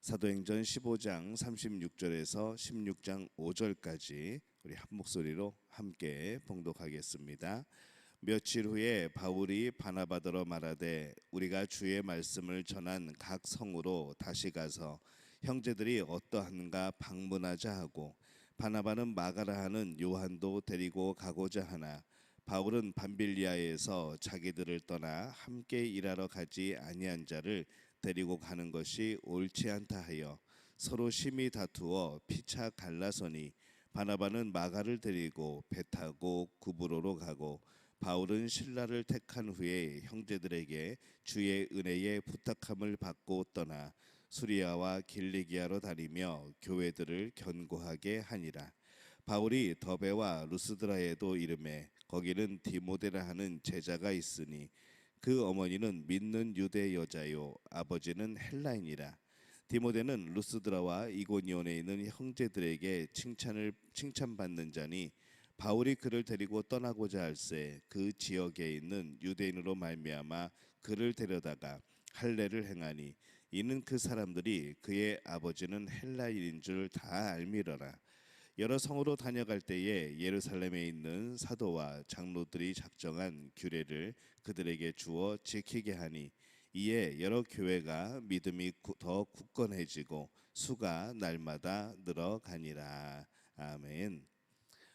사도행전 15장 36절에서 16장 5절까지 우리 한 목소리로 함께 봉독하겠습니다. 며칠 후에 바울이 바나바더러 말하되 우리가 주의 말씀을 전한 각 성으로 다시 가서 형제들이 어떠한가 방문하자 하고, 바나바는 마가라 하는 요한도 데리고 가고자 하나 바울은 밤빌리아에서 자기들을 떠나 함께 일하러 가지 아니한 자를 데리고 가는 것이 옳지 않다 하여 서로 심히 다투어 피차 갈라서니, 바나바는 마가를 데리고 배 타고 구브로로 가고 바울은 실라를 택한 후에 형제들에게 주의 은혜에 부탁함을 받고 떠나 수리아와 길리기아로 다니며 교회들을 견고하게 하니라. 바울이 더베와 루스드라에도 이르매 거기는 디모데라 하는 제자가 있으니 그 어머니는 믿는 유대 여자요 아버지는 헬라인이라. 디모데는 루스드라와 이고니온에 있는 형제들에게 칭찬받는 자니, 바울이 그를 데리고 떠나고자 할새 그 지역에 있는 유대인으로 말미암아 그를 데려다가 할례를 행하니, 이는 그 사람들이 그의 아버지는 헬라인인 줄 다 알미러라. 여러 성으로 다녀갈 때에 예루살렘에 있는 사도와 장로들이 작정한 규례를 그들에게 주어 지키게 하니, 이에 여러 교회가 믿음이 더 굳건해지고 수가 날마다 늘어가니라. 아멘.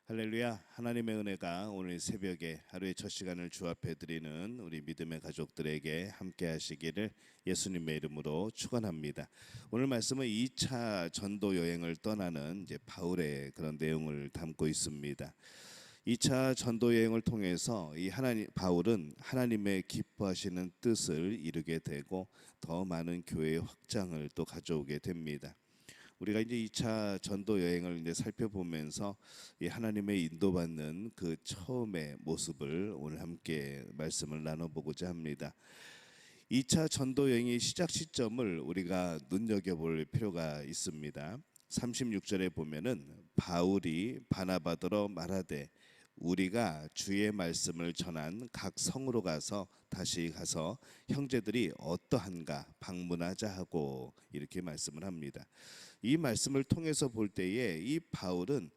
할렐루야. 하나님의 은혜가 오늘 새벽에 하루의 첫 시간을 주 앞에 드리는 우리 믿음의 가족들에게 함께 하시기를 예수님의 이름으로 축원합니다. 오늘 말씀은 2차 전도 여행을 떠나는 바울의 그런 내용을 담고 있습니다. 2차 전도 여행을 통해서 바울은 하나님의 기뻐하시는 뜻을 이루게 되고 더 많은 교회의 확장을 또 가져오게 됩니다. 우리가 이제 2차 전도 여행을 이제 살펴보면서 이 하나님의 인도받는 그 처음의 모습을 오늘 함께 말씀을 나눠보고자 합니다. 2차 전도 여행의 시작 시점을 우리가 눈여겨볼 필요가 있습니다. 36절에 보면은 바울이 바나바더러 말하되 우리가 주의 말씀을 전한 각 성으로 다시 가서 형제들이 어떠한가 방문하자 하고 이렇게 말씀을 합니다. 이 말씀을 통해서 볼 때에 이 바울은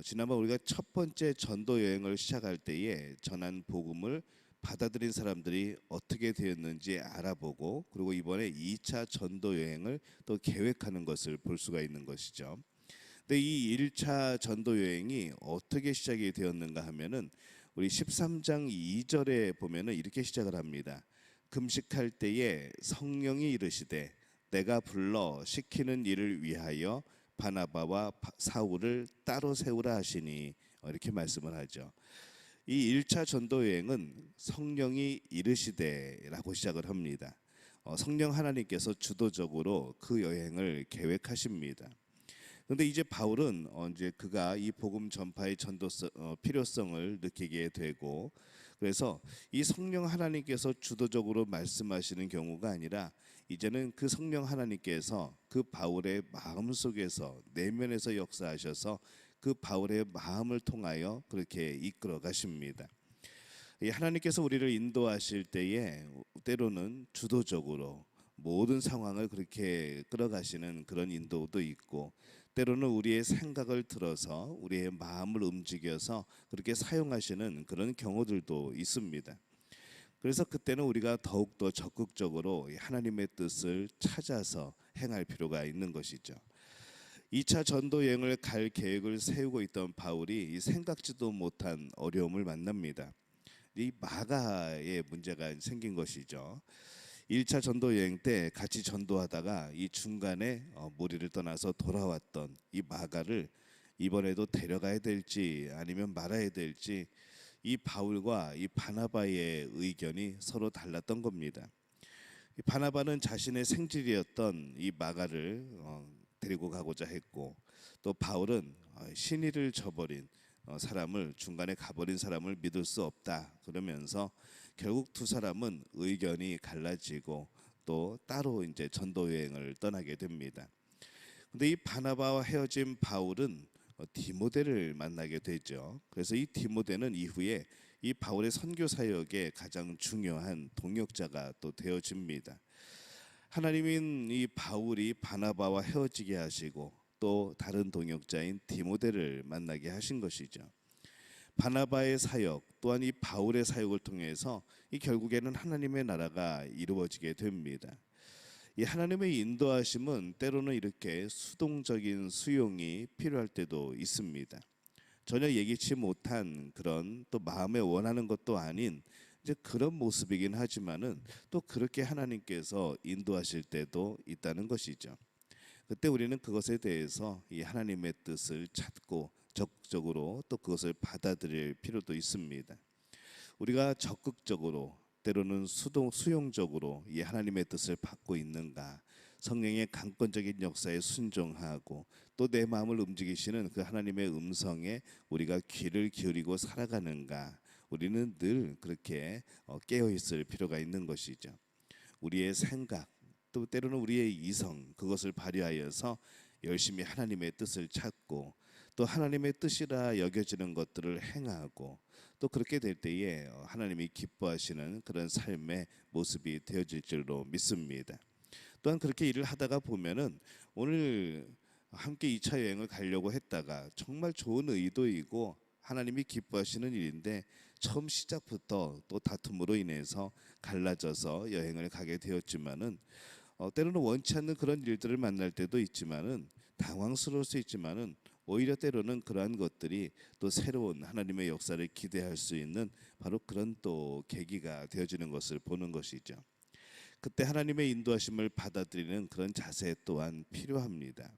지난번 우리가 첫 번째 전도 여행을 시작할 때에 전한 복음을 받아들인 사람들이 어떻게 되었는지 알아보고, 그리고 이번에 2차 전도 여행을 또 계획하는 것을 볼 수가 있는 것이죠. 근데 이 1차 전도 여행이 어떻게 시작이 되었는가 하면은 우리 13장 2절에 보면은 이렇게 시작을 합니다. 금식할 때에 성령이 이르시되 내가 불러 시키는 일을 위하여 바나바와 사울을 따로 세우라 하시니, 이렇게 말씀을 하죠. 이 1차 전도 여행은 성령이 이르시되라고 시작을 합니다. 성령 하나님께서 주도적으로 그 여행을 계획하십니다. 그런데 이제 바울은 이제 그가 이 복음 전파의 필요성을 느끼게 되고, 그래서 이 성령 하나님께서 주도적으로 말씀하시는 경우가 아니라 이제는 그 성령 하나님께서 그 바울의 마음 속에서 내면에서 역사하셔서 그 바울의 마음을 통하여 그렇게 이끌어 가십니다. 하나님께서 우리를 인도하실 때에 때로는 주도적으로 모든 상황을 그렇게 끌어가시는 그런 인도도 있고, 때로는 우리의 생각을 들어서 우리의 마음을 움직여서 그렇게 사용하시는 그런 경우들도 있습니다. 그래서 그때는 우리가 더욱더 적극적으로 하나님의 뜻을 찾아서 행할 필요가 있는 것이죠. 2차 전도 여행을 갈 계획을 세우고 있던 바울이 생각지도 못한 어려움을 만납니다. 이 마가의 문제가 생긴 것이죠. 1차 전도 여행 때 같이 전도하다가 이 중간에 무리를 떠나서 돌아왔던 이 마가를 이번에도 데려가야 될지 아니면 말아야 될지, 이 바울과 이 바나바의 의견이 서로 달랐던 겁니다. 이 바나바는 자신의 생질이었던 이 마가를 데리고 가고자 했고, 또 바울은 신의를 저버린 사람을, 중간에 가버린 사람을 믿을 수 없다 그러면서 결국 두 사람은 의견이 갈라지고 또 따로 이제 전도 여행을 떠나게 됩니다. 근데 이 바나바와 헤어진 바울은 디모데를 만나게 되죠. 그래서 이 디모데는 이후에 이 바울의 선교 사역에 가장 중요한 동역자가 또 되어집니다. 하나님은 이 바울이 바나바와 헤어지게 하시고 또 다른 동역자인 디모데를 만나게 하신 것이죠. 바나바의 사역 또한 이 바울의 사역을 통해서 이 결국에는 하나님의 나라가 이루어지게 됩니다. 이 하나님의 인도하심은 때로는 이렇게 수동적인 수용이 필요할 때도 있습니다. 전혀 예기치 못한 그런 또 마음에 원하는 것도 아닌 이제 그런 모습이긴 하지만은 또 그렇게 하나님께서 인도하실 때도 있다는 것이죠. 그때 우리는 그것에 대해서 이 하나님의 뜻을 찾고 적극적으로 또 그것을 받아들일 필요도 있습니다. 우리가 적극적으로 때로는 수용적으로 이 하나님의 뜻을 받고 있는가, 성령의 강권적인 역사에 순종하고 또 내 마음을 움직이시는 그 하나님의 음성에 우리가 귀를 기울이고 살아가는가, 우리는 늘 그렇게 깨어 있을 필요가 있는 것이죠. 우리의 생각 또 때로는 우리의 이성 그것을 발휘하여서 열심히 하나님의 뜻을 찾고 또 하나님의 뜻이라 여겨지는 것들을 행하고 또 그렇게 될 때에 하나님이 기뻐하시는 그런 삶의 모습이 되어질 줄로 믿습니다. 또한 그렇게 일을 하다가 보면은 오늘 함께 2차 여행을 가려고 했다가 정말 좋은 의도이고 하나님이 기뻐하시는 일인데 처음 시작부터 또 다툼으로 인해서 갈라져서 여행을 가게 되었지만은 때로는 원치 않는 그런 일들을 만날 때도 있지만은 당황스러울 수 있지만은 오히려 때로는 그러한 것들이 또 새로운 하나님의 역사를 기대할 수 있는 바로 그런 또 계기가 되어지는 것을 보는 것이죠. 그때 하나님의 인도하심을 받아들이는 그런 자세 또한 필요합니다.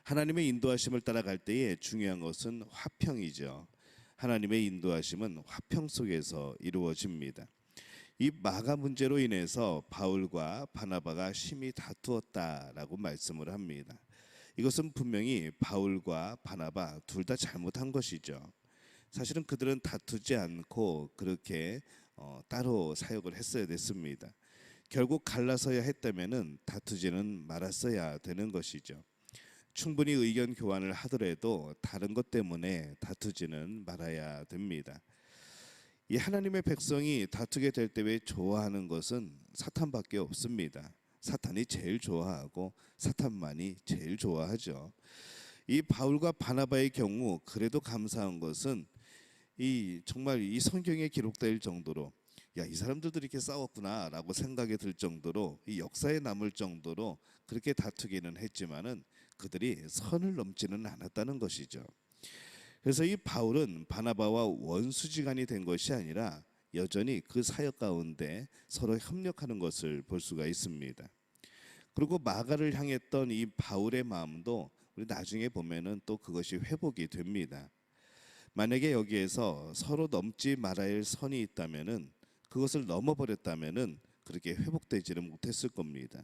하나님의 인도하심을 따라갈 때에 중요한 것은 화평이죠. 하나님의 인도하심은 화평 속에서 이루어집니다. 이 마가 문제로 인해서 바울과 바나바가 심히 다투었다라고 말씀을 합니다. 이것은 분명히 바울과 바나바 둘 다 잘못한 것이죠. 사실은 그들은 다투지 않고 그렇게 따로 사역을 했어야 됐습니다. 결국 갈라서야 했다면은 다투지는 말았어야 되는 것이죠. 충분히 의견 교환을 하더라도 다른 것 때문에 다투지는 말아야 됩니다. 이 하나님의 백성이 다투게 될 때 왜 좋아하는 것은 사탄밖에 없습니다. 사탄이 제일 좋아하고 사탄만이 제일 좋아하죠. 이 바울과 바나바의 경우 그래도 감사한 것은 이 정말 이 성경에 기록될 정도로 야, 이 사람들도 이렇게 싸웠구나라고 생각이 들 정도로 이 역사에 남을 정도로 그렇게 다투기는 했지만은 그들이 선을 넘지는 않았다는 것이죠. 그래서 이 바울은 바나바와 원수지간이 된 것이 아니라 여전히 그 사역 가운데 서로 협력하는 것을 볼 수가 있습니다. 그리고 마가를 향했던 이 바울의 마음도 우리 나중에 보면은 또 그것이 회복이 됩니다. 만약에 여기에서 서로 넘지 말아야 할 선이 있다면은 그것을 넘어버렸다면은 그렇게 회복되지는 못했을 겁니다.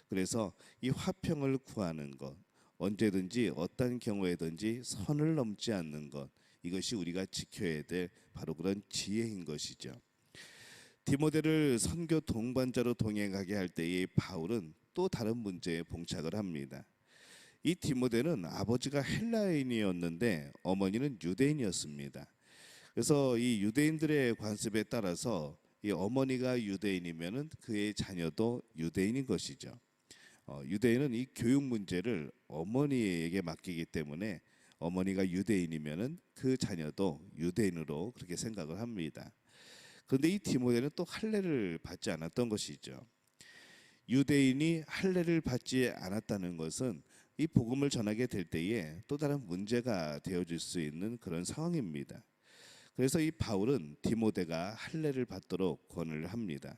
그래서 이 화평을 구하는 것, 언제든지 어떤 경우에든지 선을 넘지 않는 것, 이것이 우리가 지켜야 될 바로 그런 지혜인 것이죠. 디모데를 선교 동반자로 동행하게 할 때의 바울은 또 다른 문제에 봉착을 합니다. 이 디모데는 아버지가 헬라인이었는데 어머니는 유대인이었습니다. 그래서 이 유대인들의 관습에 따라서 이 어머니가 유대인이면은 그의 자녀도 유대인인 것이죠. 유대인은 이 교육 문제를 어머니에게 맡기기 때문에 어머니가 유대인이면은 그 자녀도 유대인으로 그렇게 생각을 합니다. 그런데 이 디모데는 또 할례를 받지 않았던 것이죠. 유대인이 할례를 받지 않았다는 것은 이 복음을 전하게 될 때에 또 다른 문제가 되어질 수 있는 그런 상황입니다. 그래서 이 바울은 디모데가 할례를 받도록 권을 합니다.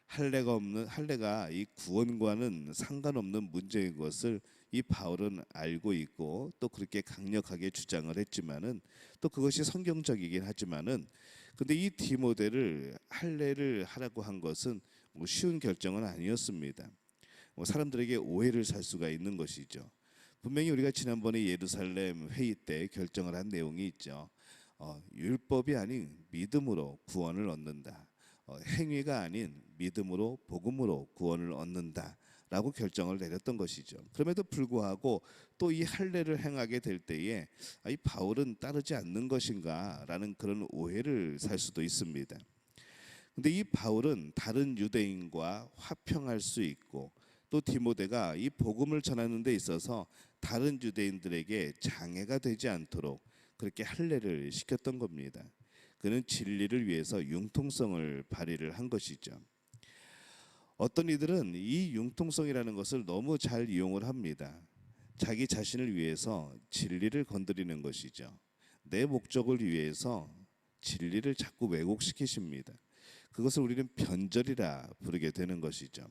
할례가 이 구원과는 상관없는 문제인 것을 이 바울은 알고 있고 또 그렇게 강력하게 주장을 했지만은 또 그것이 성경적이긴 하지만은 근데 이 디모데를 할례를 하라고 한 것은 뭐 쉬운 결정은 아니었습니다. 사람들에게 오해를 살 수가 있는 것이죠. 분명히 우리가 지난번에 예루살렘 회의 때 결정을 한 내용이 있죠. 율법이 아닌 믿음으로 구원을 얻는다. 행위가 아닌 믿음으로 복음으로 구원을 얻는다라고 결정을 내렸던 것이죠. 그럼에도 불구하고 또 이 할례를 행하게 될 때에 이 바울은 따르지 않는 것인가라는 그런 오해를 살 수도 있습니다. 근데 이 바울은 다른 유대인과 화평할 수 있고 또 디모데가 이 복음을 전하는 데 있어서 다른 유대인들에게 장애가 되지 않도록 그렇게 할례를 시켰던 겁니다. 그는 진리를 위해서 융통성을 발휘를 한 것이죠. 어떤 이들은 이 융통성이라는 것을 너무 잘 이용을 합니다. 자기 자신을 위해서 진리를 건드리는 것이죠. 내 목적을 위해서 진리를 자꾸 왜곡시키십니다. 그것을 우리는 변절이라 부르게 되는 것이죠.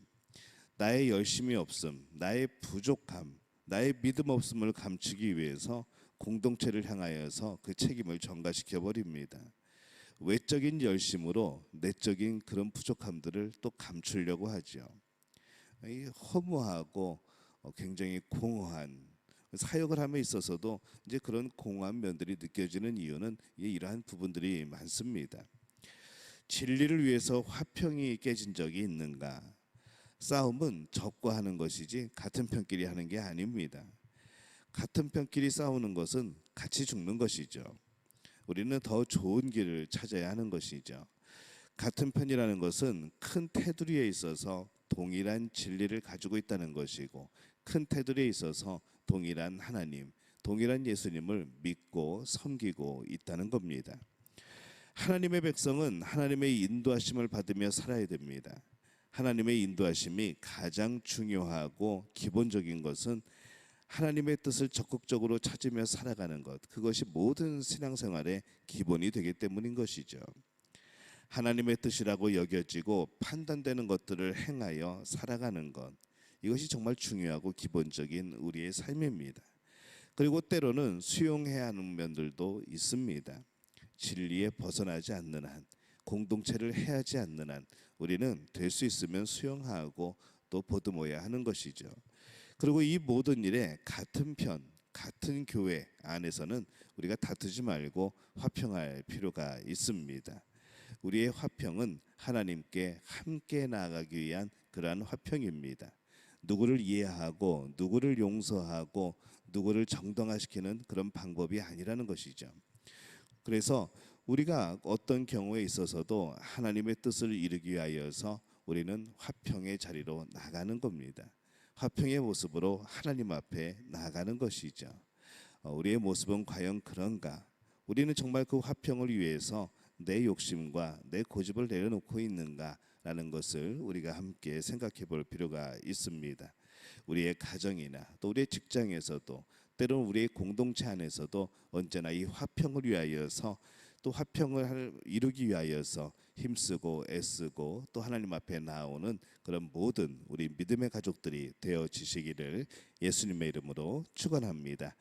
나의 열심이 없음, 나의 부족함, 나의 믿음 없음을 감추기 위해서 공동체를 향하여서 그 책임을 전가시켜 버립니다. 외적인 열심으로 내적인 그런 부족함들을 또 감추려고 하죠. 이 허무하고 굉장히 공허한 사역을 함에 있어서도 이제 그런 공허한 면들이 느껴지는 이유는 이러한 부분들이 많습니다. 진리를 위해서 화평이 깨진 적이 있는가? 싸움은 적과 하는 것이지 같은 편끼리 하는 게 아닙니다. 같은 편끼리 싸우는 것은 같이 죽는 것이죠. 우리는 더 좋은 길을 찾아야 하는 것이죠. 같은 편이라는 것은 큰 테두리에 있어서 동일한 진리를 가지고 있다는 것이고, 큰 테두리에 있어서 동일한 하나님, 동일한 예수님을 믿고 섬기고 있다는 겁니다. 하나님의 백성은 하나님의 인도하심을 받으며 살아야 됩니다. 하나님의 인도하심이 가장 중요하고 기본적인 것은 하나님의 뜻을 적극적으로 찾으며 살아가는 것, 그것이 모든 신앙생활의 기본이 되기 때문인 것이죠. 하나님의 뜻이라고 여겨지고 판단되는 것들을 행하여 살아가는 것, 이것이 정말 중요하고 기본적인 우리의 삶입니다. 그리고 때로는 수용해야 하는 면들도 있습니다. 진리에 벗어나지 않는 한, 공동체를 해하지 않는 한 우리는 될 수 있으면 수용하고 또 보듬어야 하는 것이죠. 그리고 이 모든 일에 같은 편, 같은 교회 안에서는 우리가 다투지 말고 화평할 필요가 있습니다. 우리의 화평은 하나님께 함께 나아가기 위한 그러한 화평입니다. 누구를 이해하고 누구를 용서하고 누구를 정당화시키는 그런 방법이 아니라는 것이죠. 그래서 우리가 어떤 경우에 있어서도 하나님의 뜻을 이루기 위하여서 우리는 화평의 자리로 나가는 겁니다. 화평의 모습으로 하나님 앞에 나아가는 것이죠. 우리의 모습은 과연 그런가? 우리는 정말 그 화평을 위해서 내 욕심과 내 고집을 내려놓고 있는가라는 것을 우리가 함께 생각해 볼 필요가 있습니다. 우리의 가정이나 또 우리의 직장에서도 때로는 우리의 공동체 안에서도 언제나 이 화평을 위하여서 또 화평을 이루기 위하여서 힘쓰고 애쓰고 또 하나님 앞에 나오는 그런 모든 우리 믿음의 가족들이 되어지시기를 예수님의 이름으로 축원합니다.